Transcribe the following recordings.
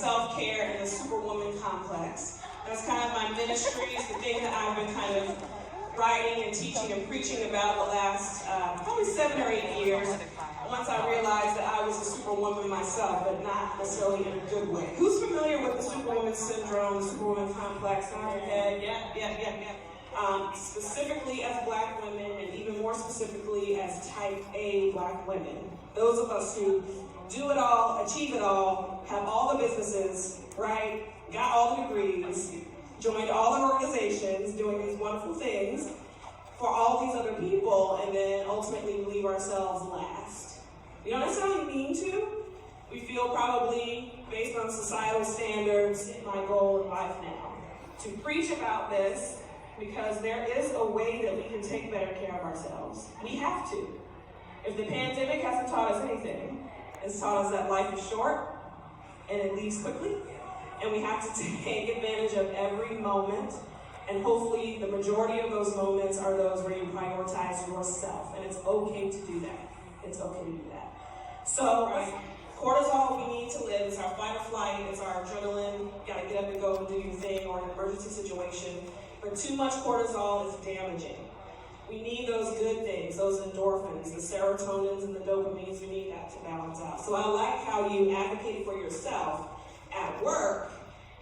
self-care and the Superwoman complex. That's kind of my ministry. It's the thing that I've been kind of writing and teaching and preaching about the last probably 7 or 8 years. Once I realized that I was a superwoman myself, but not necessarily in a good way. Who's familiar with the Superwoman syndrome, the Superwoman complex? Yeah. Specifically as Black women, and even more specifically as type A Black women. Those of us who do it all, achieve it all, have all the businesses, right? Got all the degrees, joined all the organizations, doing these wonderful things for all these other people, and then ultimately leave ourselves last. We don't necessarily mean to. We feel probably, based on societal standards, my goal in life now, to preach about this, because there is a way that we can take better care of ourselves. We have to. If the pandemic hasn't taught us anything, it's taught us that life is short and it leaves quickly, and we have to take advantage of every moment, and hopefully the majority of those moments are those where you prioritize yourself, and it's okay to do that. It's okay to do that. So, cortisol, we need to live. It's our fight or flight. It's our adrenaline. You gotta get up and go and do your thing, or an emergency situation. But too much cortisol is damaging. We need those good things, those endorphins, the serotonins and the dopamines. We need that to balance out. So I like how you advocated for yourself at work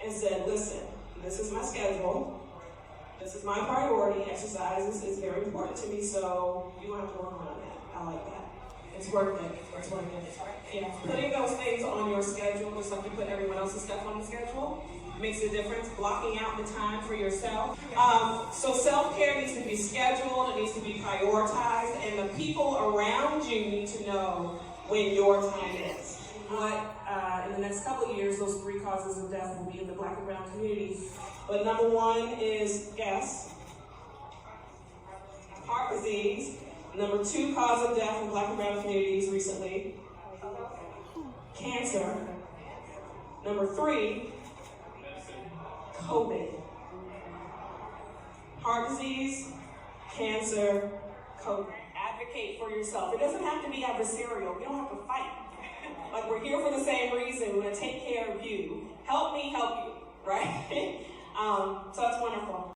and said, listen, this is my schedule. This is my priority. Exercise is very important to me, so you don't have to work on that. I like that. It's worth it. It's worth it. Yeah. Putting those things on your schedule, just like you put everyone else's stuff on the schedule, makes a difference. Blocking out the time for yourself. So self-care needs to be scheduled, it needs to be prioritized, and the people around you need to know when your time is. In the next couple of years, those 3 causes of death will be in the Black and brown community. But number 1 is, guess, heart disease. Number 2 cause of death in Black and brown communities recently, cancer. Number 3, COVID. Heart disease, cancer, COVID. Advocate for yourself. It doesn't have to be adversarial. We don't have to fight. Like, we're here for the same reason. We're going to take care of you. Help me help you, right? So that's wonderful.